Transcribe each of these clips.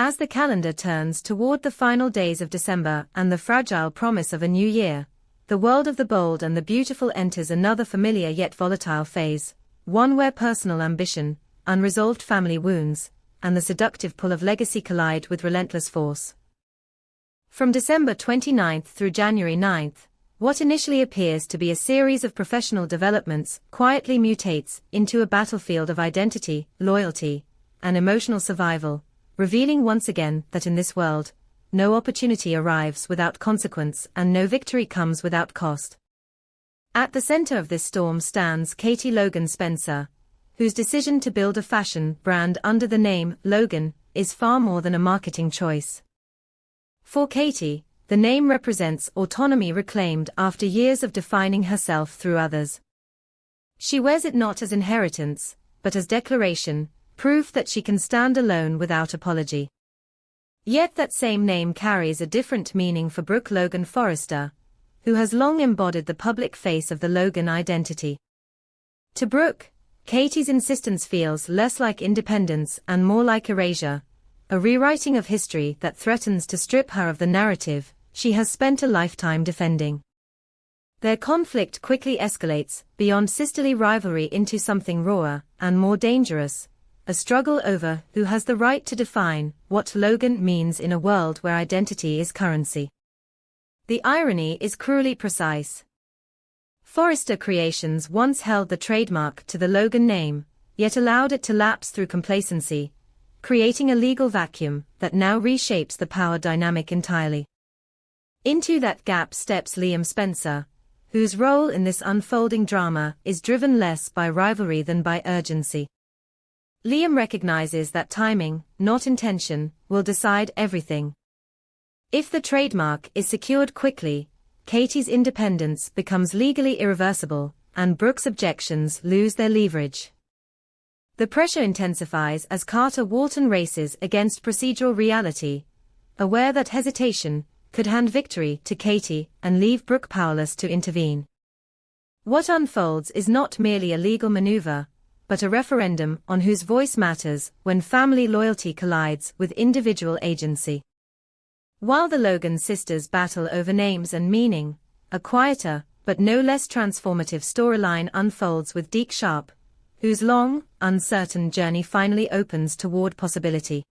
As the calendar turns toward the final days of December and the fragile promise of a new year, the world of the bold and the beautiful enters another familiar yet volatile phase, one where personal ambition, unresolved family wounds, and the seductive pull of legacy collide with relentless force. From December 29 through January 9, what initially appears to be a series of professional developments quietly mutates into a battlefield of identity, loyalty, and emotional survival, revealing once again that in this world, no opportunity arrives without consequence and no victory comes without cost. At the center of this storm stands Katie Logan Spencer, whose decision to build a fashion brand under the name Logan is far more than a marketing choice. For Katie, the name represents autonomy reclaimed after years of defining herself through others. She wears it not as inheritance, but as declaration, proof that she can stand alone without apology. Yet that same name carries a different meaning for Brooke Logan Forrester, who has long embodied the public face of the Logan identity. To Brooke, Katie's insistence feels less like independence and more like erasure, a rewriting of history that threatens to strip her of the narrative she has spent a lifetime defending. Their conflict quickly escalates beyond sisterly rivalry into something rawer and more dangerous, a struggle over who has the right to define what Logan means in a world where identity is currency. The irony is cruelly precise. Forrester Creations once held the trademark to the Logan name, yet allowed it to lapse through complacency, creating a legal vacuum that now reshapes the power dynamic entirely. Into that gap steps Liam Spencer, whose role in this unfolding drama is driven less by rivalry than by urgency. Liam recognizes that timing, not intention, will decide everything. If the trademark is secured quickly, Katie's independence becomes legally irreversible, and Brooke's objections lose their leverage. The pressure intensifies as Carter Walton races against procedural reality, aware that hesitation could hand victory to Katie and leave Brooke powerless to intervene. What unfolds is not merely a legal maneuver, but a referendum on whose voice matters when family loyalty collides with individual agency. While the Logan sisters battle over names and meaning, a quieter, but no less transformative storyline unfolds with Deke Sharp, whose long, uncertain journey finally opens toward possibility.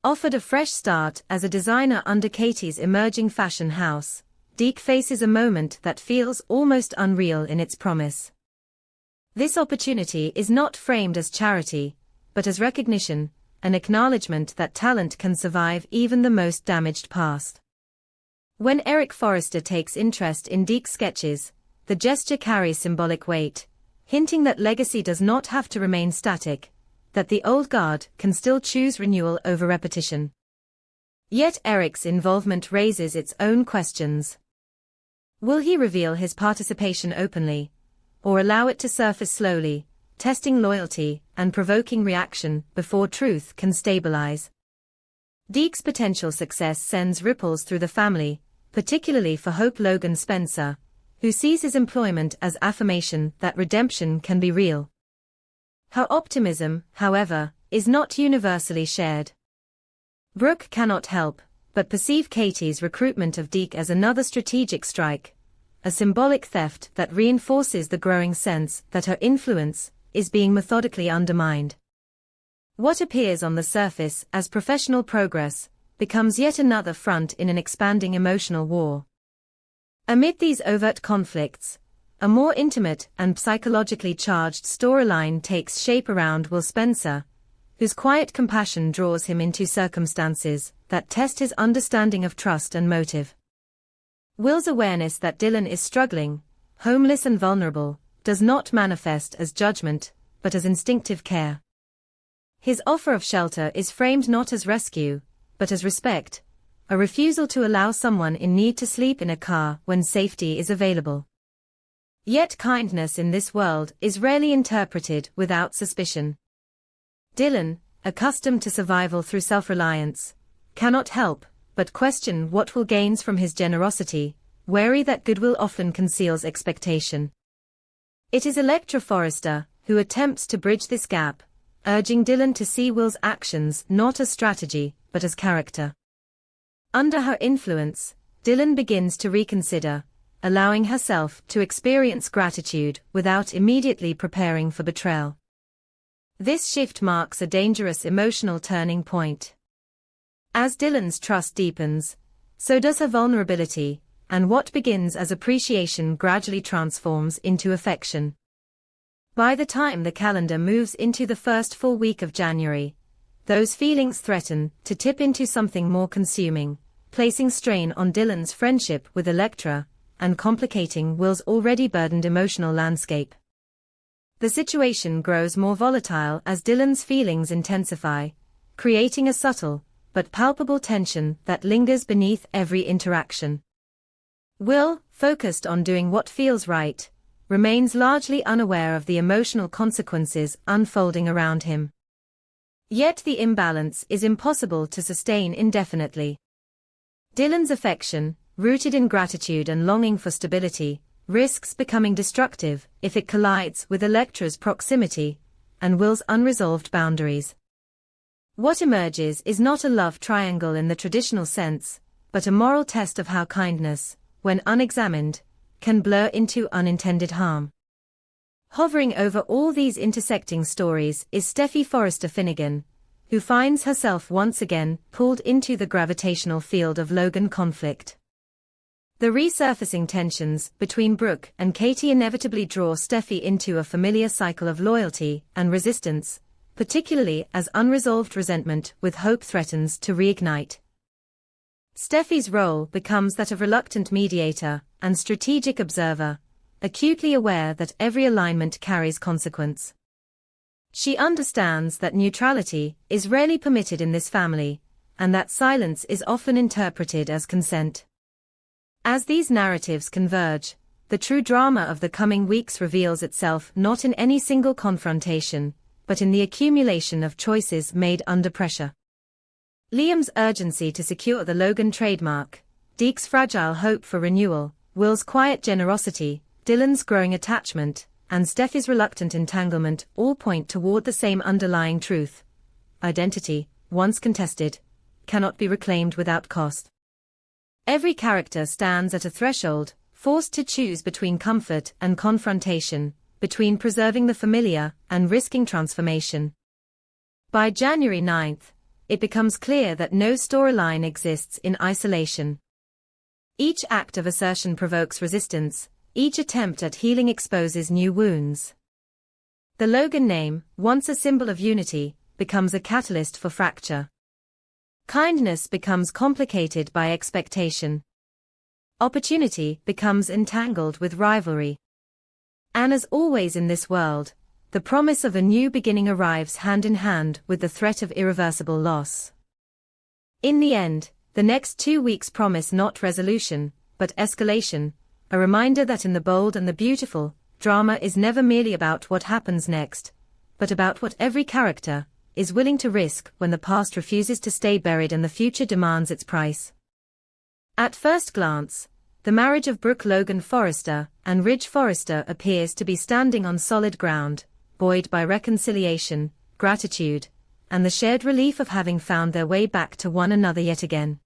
Offered a fresh start as a designer under Katie's emerging fashion house, Deke faces a moment that feels almost unreal in its promise. This opportunity is not framed as charity, but as recognition, an acknowledgement that talent can survive even the most damaged past. When Eric Forrester takes interest in Deke's sketches, the gesture carries symbolic weight, hinting that legacy does not have to remain static, that the old guard can still choose renewal over repetition. Yet Eric's involvement raises its own questions. Will he reveal his participation openly, or allow it to surface slowly, testing loyalty and provoking reaction before truth can stabilize? Deke's potential success sends ripples through the family, particularly for Hope Logan Spencer, who sees his employment as affirmation that redemption can be real. Her optimism, however, is not universally shared. Brooke cannot help but perceive Katie's recruitment of Deke as another strategic strike, a symbolic theft that reinforces the growing sense that her influence is being methodically undermined. What appears on the surface as professional progress becomes yet another front in an expanding emotional war. Amid these overt conflicts, a more intimate and psychologically charged storyline takes shape around Will Spencer, whose quiet compassion draws him into circumstances that test his understanding of trust and motive. Will's awareness that Dylan is struggling, homeless and vulnerable, does not manifest as judgment, but as instinctive care. His offer of shelter is framed not as rescue, but as respect, a refusal to allow someone in need to sleep in a car when safety is available. Yet kindness in this world is rarely interpreted without suspicion. Dylan, accustomed to survival through self-reliance, cannot help but question what Will gains from his generosity, wary that goodwill often conceals expectation. It is Electra Forrester who attempts to bridge this gap, urging Dylan to see Will's actions not as strategy, but as character. Under her influence, Dylan begins to reconsider, allowing herself to experience gratitude without immediately preparing for betrayal. This shift marks a dangerous emotional turning point. As Dylan's trust deepens, so does her vulnerability, and what begins as appreciation gradually transforms into affection. By the time the calendar moves into the first full week of January, those feelings threaten to tip into something more consuming, placing strain on Dylan's friendship with Elektra, and complicating Will's already burdened emotional landscape. The situation grows more volatile as Dylan's feelings intensify, creating a subtle, but palpable tension that lingers beneath every interaction. Will, focused on doing what feels right, remains largely unaware of the emotional consequences unfolding around him. Yet the imbalance is impossible to sustain indefinitely. Dylan's affection, rooted in gratitude and longing for stability, risks becoming destructive if it collides with Elektra's proximity and Will's unresolved boundaries. What emerges is not a love triangle in the traditional sense, but a moral test of how kindness, when unexamined, can blur into unintended harm. Hovering over all these intersecting stories is Steffy Forrester Finnegan, who finds herself once again pulled into the gravitational field of Logan conflict. The resurfacing tensions between Brooke and Katie inevitably draw Steffy into a familiar cycle of loyalty and resistance, particularly as unresolved resentment with hope threatens to reignite. Steffy's role becomes that of reluctant mediator and strategic observer, acutely aware that every alignment carries consequence. She understands that neutrality is rarely permitted in this family, and that silence is often interpreted as consent. As these narratives converge, the true drama of the coming weeks reveals itself not in any single confrontation, but in the accumulation of choices made under pressure. Liam's urgency to secure the Logan trademark, Deke's fragile hope for renewal, Will's quiet generosity, Dylan's growing attachment, and Steffy's reluctant entanglement all point toward the same underlying truth. Identity, once contested, cannot be reclaimed without cost. Every character stands at a threshold, forced to choose between comfort and confrontation, between preserving the familiar and risking transformation. By January 9th, it becomes clear that no storyline exists in isolation. Each act of assertion provokes resistance, each attempt at healing exposes new wounds. The Logan name, once a symbol of unity, becomes a catalyst for fracture. Kindness becomes complicated by expectation. Opportunity becomes entangled with rivalry. And as always in this world, the promise of a new beginning arrives hand in hand with the threat of irreversible loss. In the end, the next 2 weeks promise not resolution, but escalation, a reminder that in the bold and the beautiful, drama is never merely about what happens next, but about what every character is willing to risk when the past refuses to stay buried and the future demands its price. At first glance, the marriage of Brooke Logan Forrester and Ridge Forrester appears to be standing on solid ground, buoyed by reconciliation, gratitude, and the shared relief of having found their way back to one another yet again.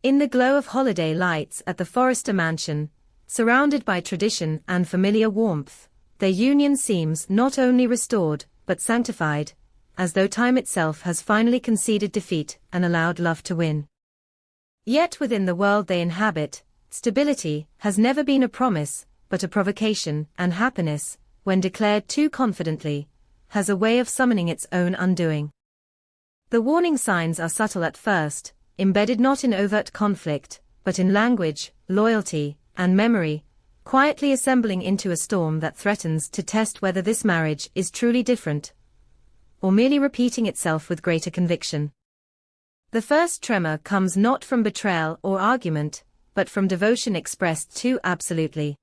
In the glow of holiday lights at the Forrester mansion, surrounded by tradition and familiar warmth, their union seems not only restored, but sanctified, as though time itself has finally conceded defeat and allowed love to win. Yet within the world they inhabit, stability has never been a promise, but a provocation, and happiness, when declared too confidently, has a way of summoning its own undoing. The warning signs are subtle at first, embedded not in overt conflict, but in language, loyalty, and memory, quietly assembling into a storm that threatens to test whether this marriage is truly different, or merely repeating itself with greater conviction. The first tremor comes not from betrayal or argument, but from devotion expressed too absolutely.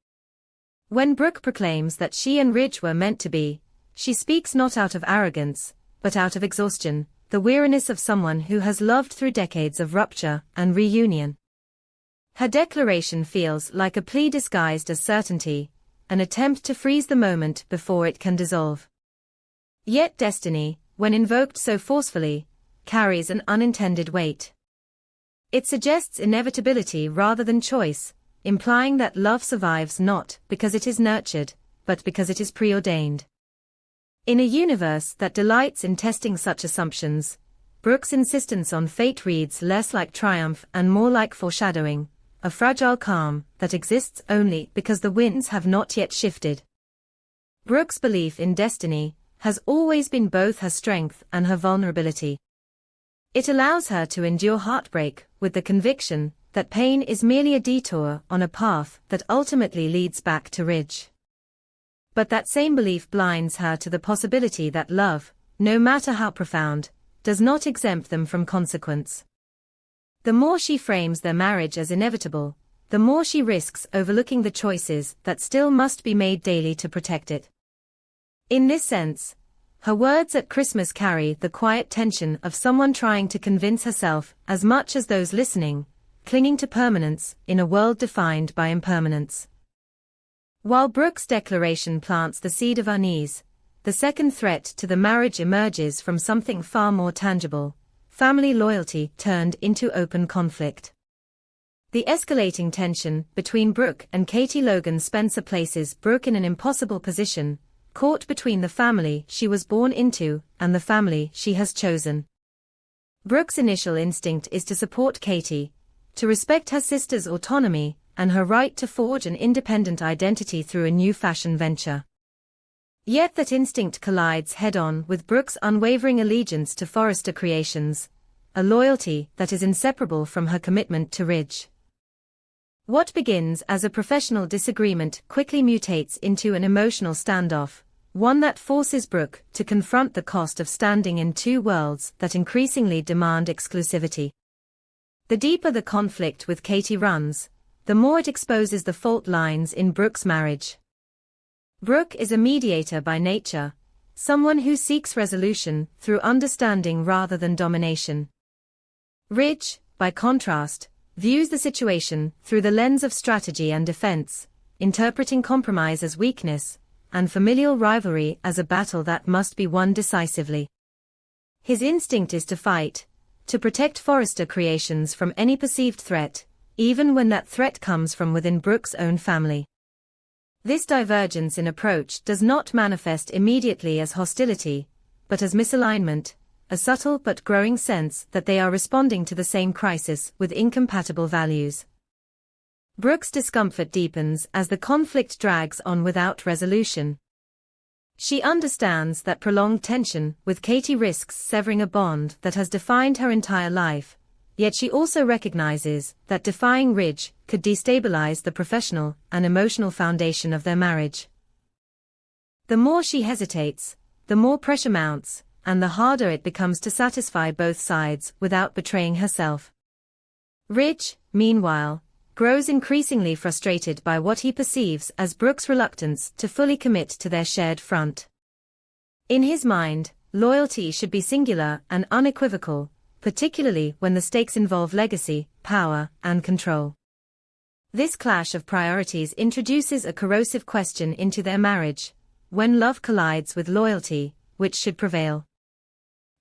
When Brooke proclaims that she and Ridge were meant to be, she speaks not out of arrogance, but out of exhaustion, the weariness of someone who has loved through decades of rupture and reunion. Her declaration feels like a plea disguised as certainty, an attempt to freeze the moment before it can dissolve. Yet destiny, when invoked so forcefully, carries an unintended weight. It suggests inevitability rather than choice, implying that love survives not because it is nurtured, but because it is preordained. In a universe that delights in testing such assumptions, Brooke's insistence on fate reads less like triumph and more like foreshadowing, a fragile calm that exists only because the winds have not yet shifted. Brooke's belief in destiny has always been both her strength and her vulnerability. It allows her to endure heartbreak with the conviction that pain is merely a detour on a path that ultimately leads back to Ridge. But that same belief blinds her to the possibility that love, no matter how profound, does not exempt them from consequence. The more she frames their marriage as inevitable, the more she risks overlooking the choices that still must be made daily to protect it. In this sense, her words at Christmas carry the quiet tension of someone trying to convince herself as much as those listening, clinging to permanence in a world defined by impermanence. While Brooke's declaration plants the seed of unease, the second threat to the marriage emerges from something far more tangible: family loyalty turned into open conflict. The escalating tension between Brooke and Katie Logan Spencer places Brooke in an impossible position, caught between the family she was born into and the family she has chosen. Brooke's initial instinct is to support Katie, to respect her sister's autonomy and her right to forge an independent identity through a new fashion venture. Yet that instinct collides head-on with Brooke's unwavering allegiance to Forrester Creations, a loyalty that is inseparable from her commitment to Ridge. What begins as a professional disagreement quickly mutates into an emotional standoff, one that forces Brooke to confront the cost of standing in two worlds that increasingly demand exclusivity. The deeper the conflict with Katie runs, the more it exposes the fault lines in Brooke's marriage. Brooke is a mediator by nature, someone who seeks resolution through understanding rather than domination. Ridge, by contrast, views the situation through the lens of strategy and defense, interpreting compromise as weakness, and familial rivalry as a battle that must be won decisively. His instinct is to fight, to protect Forrester Creations from any perceived threat, even when that threat comes from within Brooke's own family. This divergence in approach does not manifest immediately as hostility, but as misalignment, a subtle but growing sense that they are responding to the same crisis with incompatible values. Brooke's discomfort deepens as the conflict drags on without resolution. She understands that prolonged tension with Katie risks severing a bond that has defined her entire life, yet she also recognizes that defying Ridge could destabilize the professional and emotional foundation of their marriage. The more she hesitates, the more pressure mounts, and the harder it becomes to satisfy both sides without betraying herself. Ridge, meanwhile, grows increasingly frustrated by what he perceives as Brooke's reluctance to fully commit to their shared front. In his mind, loyalty should be singular and unequivocal, particularly when the stakes involve legacy, power, and control. This clash of priorities introduces a corrosive question into their marriage: when love collides with loyalty, which should prevail?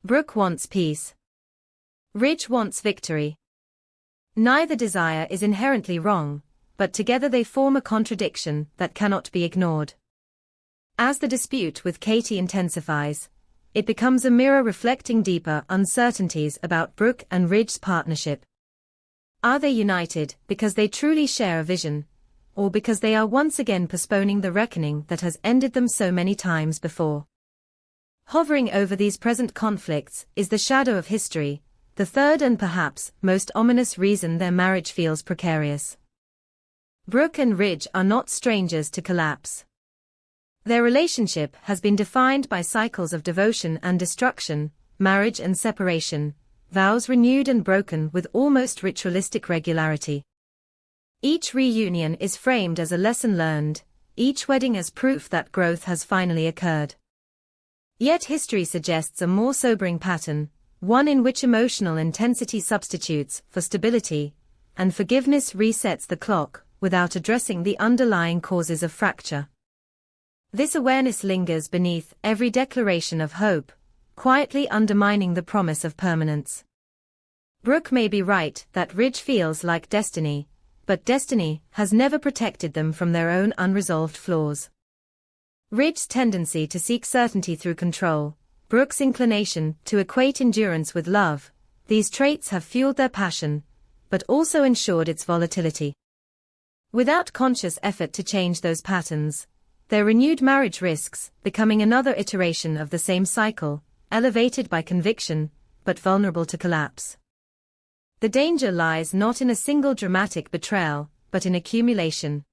Brooke wants peace. Ridge wants victory. Neither desire is inherently wrong, but together they form a contradiction that cannot be ignored. As the dispute with Katie intensifies, it becomes a mirror reflecting deeper uncertainties about Brooke and Ridge's partnership. Are they united because they truly share a vision, or because they are once again postponing the reckoning that has ended them so many times before? Hovering over these present conflicts is the shadow of history, the third and perhaps most ominous reason their marriage feels precarious. Brooke and Ridge are not strangers to collapse. Their relationship has been defined by cycles of devotion and destruction, marriage and separation, vows renewed and broken with almost ritualistic regularity. Each reunion is framed as a lesson learned, each wedding as proof that growth has finally occurred. Yet history suggests a more sobering pattern, one in which emotional intensity substitutes for stability, and forgiveness resets the clock without addressing the underlying causes of fracture. This awareness lingers beneath every declaration of hope, quietly undermining the promise of permanence. Brooke may be right that Ridge feels like destiny, but destiny has never protected them from their own unresolved flaws. Ridge's tendency to seek certainty through control, Brooke's inclination to equate endurance with love, these traits have fueled their passion, but also ensured its volatility. Without conscious effort to change those patterns, their renewed marriage risks becoming another iteration of the same cycle, elevated by conviction, but vulnerable to collapse. The danger lies not in a single dramatic betrayal, but in accumulation.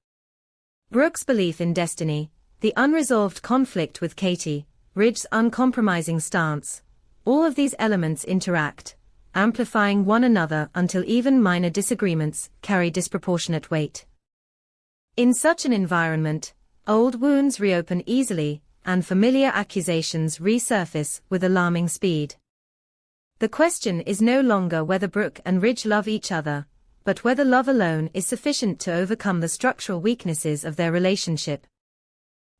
Brooke's belief in destiny, the unresolved conflict with Katie, Ridge's uncompromising stance, all of these elements interact, amplifying one another until even minor disagreements carry disproportionate weight. In such an environment, old wounds reopen easily, and familiar accusations resurface with alarming speed. The question is no longer whether Brooke and Ridge love each other, but whether love alone is sufficient to overcome the structural weaknesses of their relationship.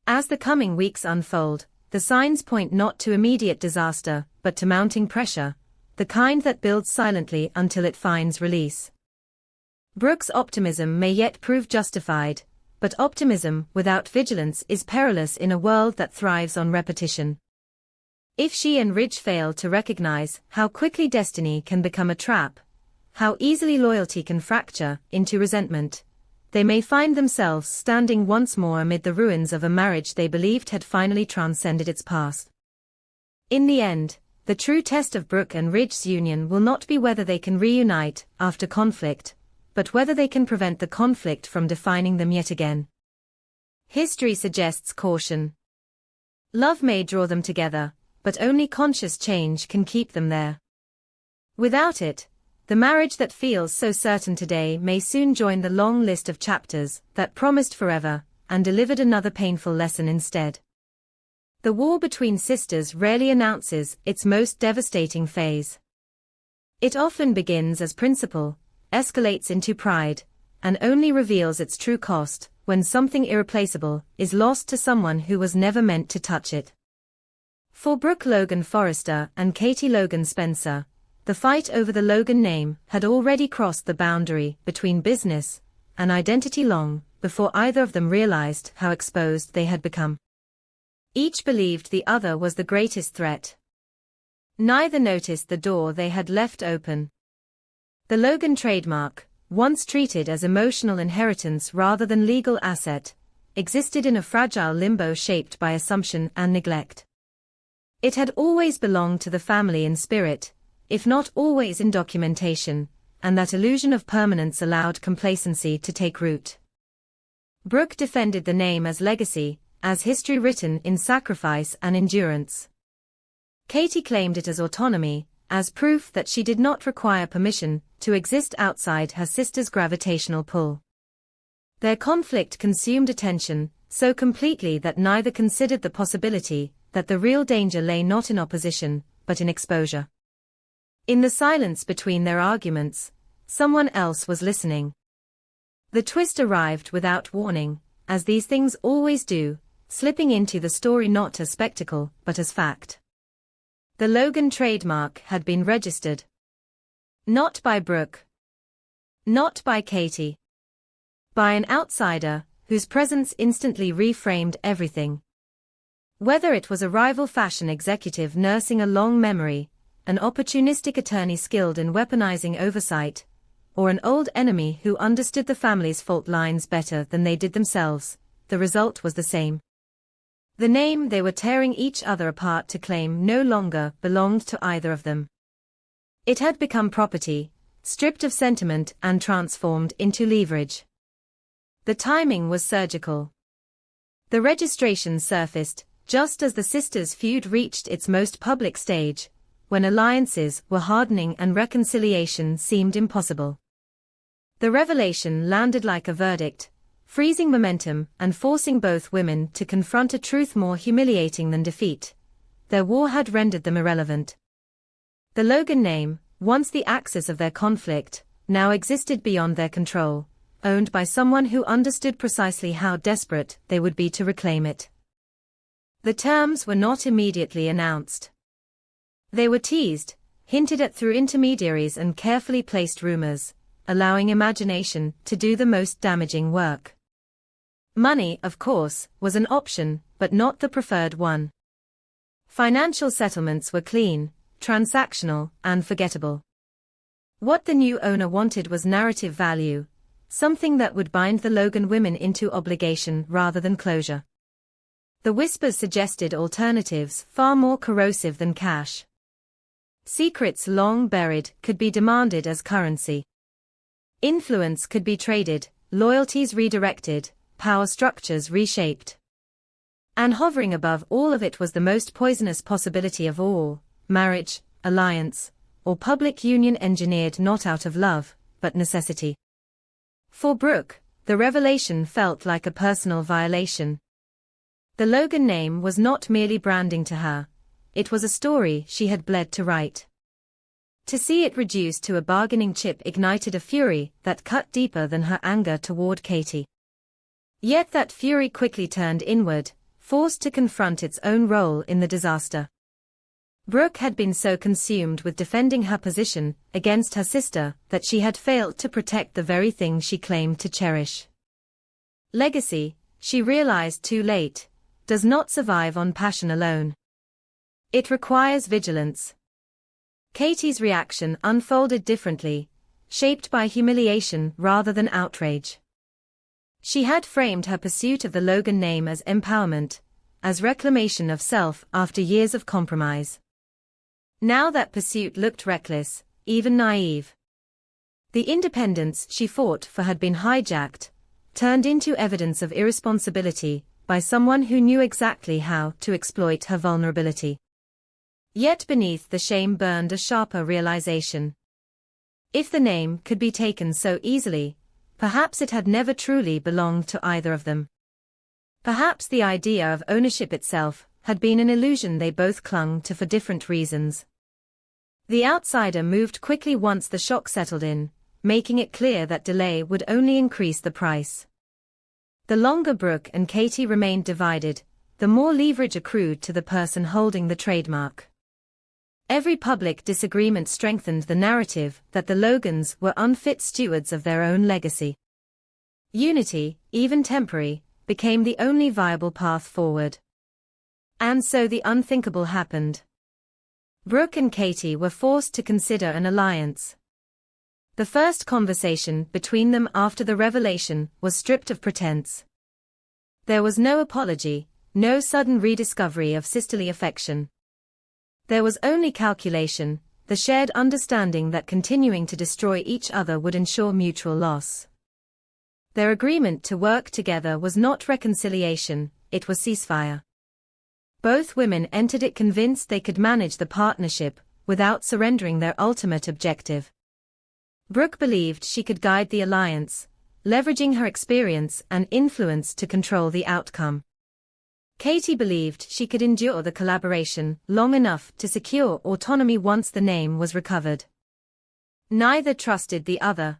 As the coming weeks unfold, the signs point not to immediate disaster, but to mounting pressure, the kind that builds silently until it finds release. Brooke's optimism may yet prove justified, but optimism without vigilance is perilous in a world that thrives on repetition. If she and Ridge fail to recognize how quickly destiny can become a trap, how easily loyalty can fracture into resentment, they may find themselves standing once more amid the ruins of a marriage they believed had finally transcended its past. In the end, the true test of Brooke and Ridge's union will not be whether they can reunite after conflict, but whether they can prevent the conflict from defining them yet again. History suggests caution. Love may draw them together, but only conscious change can keep them there. Without it, the marriage that feels so certain today may soon join the long list of chapters that promised forever and delivered another painful lesson instead. The war between sisters rarely announces its most devastating phase. It often begins as principle, escalates into pride, and only reveals its true cost when something irreplaceable is lost to someone who was never meant to touch it. For Brooke Logan Forrester and Katie Logan Spencer, the fight over the Logan name had already crossed the boundary between business and identity long before either of them realized how exposed they had become. Each believed the other was the greatest threat. Neither noticed the door they had left open. The Logan trademark, once treated as emotional inheritance rather than legal asset, existed in a fragile limbo shaped by assumption and neglect. It had always belonged to the family in spirit, if not always in documentation, and that illusion of permanence allowed complacency to take root. Brooke defended the name as legacy, as history written in sacrifice and endurance. Katie claimed it as autonomy, as proof that she did not require permission to exist outside her sister's gravitational pull. Their conflict consumed attention so completely that neither considered the possibility that the real danger lay not in opposition, but in exposure. In the silence between their arguments, someone else was listening. The twist arrived without warning, as these things always do, slipping into the story not as spectacle, but as fact. The Logan trademark had been registered. Not by Brooke. Not by Katie. By an outsider, whose presence instantly reframed everything. Whether it was a rival fashion executive nursing a long memory, an opportunistic attorney skilled in weaponizing oversight, or an old enemy who understood the family's fault lines better than they did themselves, the result was the same. The name they were tearing each other apart to claim no longer belonged to either of them. It had become property, stripped of sentiment and transformed into leverage. The timing was surgical. The registration surfaced just as the sisters' feud reached its most public stage, when alliances were hardening and reconciliation seemed impossible. The revelation landed like a verdict, freezing momentum and forcing both women to confront a truth more humiliating than defeat. Their war had rendered them irrelevant. The Logan name, once the axis of their conflict, now existed beyond their control, owned by someone who understood precisely how desperate they would be to reclaim it. The terms were not immediately announced. They were teased, hinted at through intermediaries and carefully placed rumors, allowing imagination to do the most damaging work. Money, of course, was an option, but not the preferred one. Financial settlements were clean, transactional, and forgettable. What the new owner wanted was narrative value, something that would bind the Logan women into obligation rather than closure. The whispers suggested alternatives far more corrosive than cash. Secrets long buried could be demanded as currency. Influence could be traded, loyalties redirected, power structures reshaped. And hovering above all of it was the most poisonous possibility of all: marriage, alliance, or public union engineered not out of love, but necessity. For Brooke, the revelation felt like a personal violation. The Logan name was not merely branding to her, it was a story she had bled to write. To see it reduced to a bargaining chip ignited a fury that cut deeper than her anger toward Katie. Yet that fury quickly turned inward, forced to confront its own role in the disaster. Brooke had been so consumed with defending her position against her sister that she had failed to protect the very thing she claimed to cherish. Legacy, she realized too late, does not survive on passion alone. It requires vigilance. Katie's reaction unfolded differently, shaped by humiliation rather than outrage. She had framed her pursuit of the Logan name as empowerment, as reclamation of self after years of compromise. Now that pursuit looked reckless, even naive. The independence she fought for had been hijacked, turned into evidence of irresponsibility by someone who knew exactly how to exploit her vulnerability. Yet beneath the shame burned a sharper realization. If the name could be taken so easily, perhaps it had never truly belonged to either of them. Perhaps the idea of ownership itself had been an illusion they both clung to for different reasons. The outsider moved quickly once the shock settled in, making it clear that delay would only increase the price. The longer Brooke and Katie remained divided, the more leverage accrued to the person holding the trademark. Every public disagreement strengthened the narrative that the Logans were unfit stewards of their own legacy. Unity, even temporary, became the only viable path forward. And so the unthinkable happened. Brooke and Katie were forced to consider an alliance. The first conversation between them after the revelation was stripped of pretense. There was no apology, no sudden rediscovery of sisterly affection. There was only calculation, the shared understanding that continuing to destroy each other would ensure mutual loss. Their agreement to work together was not reconciliation, it was ceasefire. Both women entered it convinced they could manage the partnership without surrendering their ultimate objective. Brooke believed she could guide the alliance, leveraging her experience and influence to control the outcome. Katie believed she could endure the collaboration long enough to secure autonomy once the name was recovered. Neither trusted the other.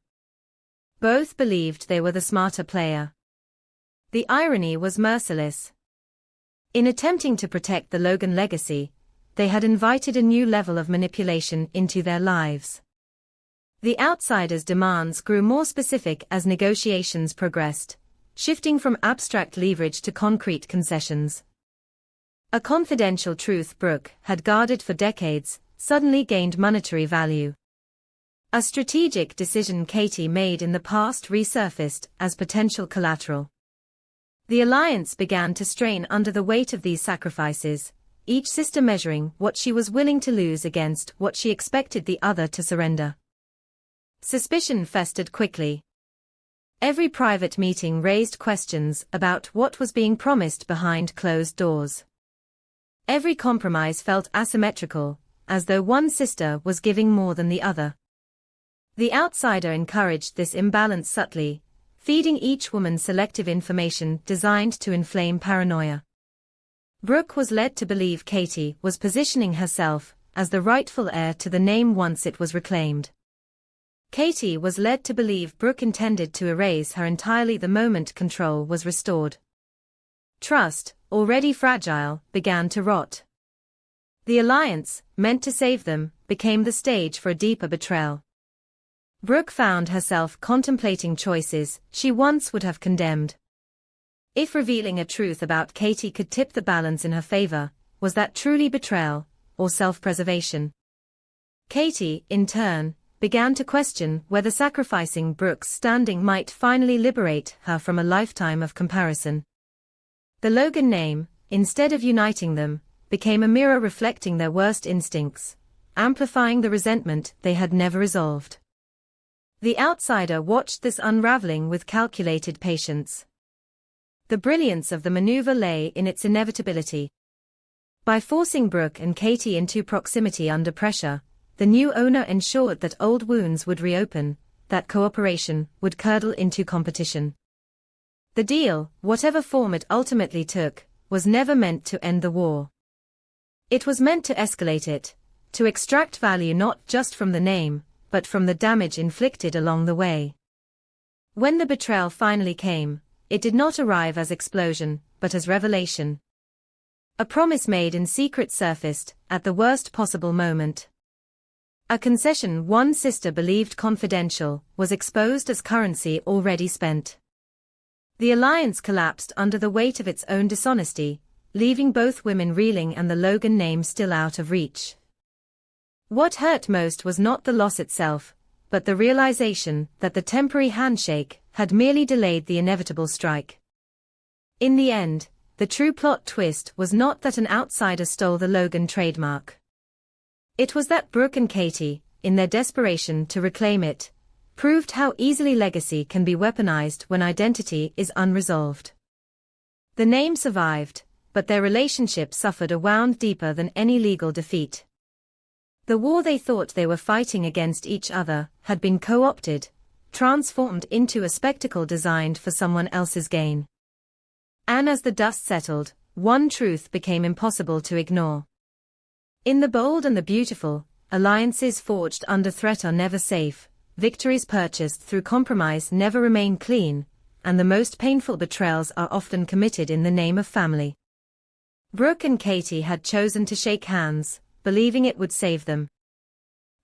Both believed they were the smarter player. The irony was merciless. In attempting to protect the Logan legacy, they had invited a new level of manipulation into their lives. The outsider's demands grew more specific as negotiations progressed, shifting from abstract leverage to concrete concessions. A confidential truth Brooke had guarded for decades suddenly gained monetary value. A strategic decision Katie made in the past resurfaced as potential collateral. The alliance began to strain under the weight of these sacrifices, each sister measuring what she was willing to lose against what she expected the other to surrender. Suspicion festered quickly. Every private meeting raised questions about what was being promised behind closed doors. Every compromise felt asymmetrical, as though one sister was giving more than the other. The outsider encouraged this imbalance subtly, feeding each woman selective information designed to inflame paranoia. Brooke was led to believe Katie was positioning herself as the rightful heir to the name once it was reclaimed. Katie was led to believe Brooke intended to erase her entirely the moment control was restored. Trust, already fragile, began to rot. The alliance, meant to save them, became the stage for a deeper betrayal. Brooke found herself contemplating choices she once would have condemned. If revealing a truth about Katie could tip the balance in her favor, was that truly betrayal, or self-preservation? Katie, in turn, began to question whether sacrificing Brooke's standing might finally liberate her from a lifetime of comparison. The Logan name, instead of uniting them, became a mirror reflecting their worst instincts, amplifying the resentment they had never resolved. The outsider watched this unraveling with calculated patience. The brilliance of the maneuver lay in its inevitability. By forcing Brooke and Katie into proximity under pressure, the new owner ensured that old wounds would reopen, that cooperation would curdle into competition. The deal, whatever form it ultimately took, was never meant to end the war. It was meant to escalate it, to extract value not just from the name, but from the damage inflicted along the way. When the betrayal finally came, it did not arrive as explosion, but as revelation. A promise made in secret surfaced, at the worst possible moment. A concession one sister believed confidential was exposed as currency already spent. The alliance collapsed under the weight of its own dishonesty, leaving both women reeling and the Logan name still out of reach. What hurt most was not the loss itself, but the realization that the temporary handshake had merely delayed the inevitable strike. In the end, the true plot twist was not that an outsider stole the Logan trademark. It was that Brooke and Katie, in their desperation to reclaim it, proved how easily legacy can be weaponized when identity is unresolved. The name survived, but their relationship suffered a wound deeper than any legal defeat. The war they thought they were fighting against each other had been co-opted, transformed into a spectacle designed for someone else's gain. And as the dust settled, one truth became impossible to ignore. In the bold and the beautiful, alliances forged under threat are never safe, victories purchased through compromise never remain clean, and the most painful betrayals are often committed in the name of family. Brooke and Katie had chosen to shake hands, believing it would save them.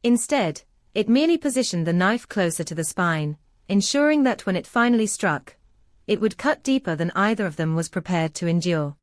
Instead, it merely positioned the knife closer to the spine, ensuring that when it finally struck, it would cut deeper than either of them was prepared to endure.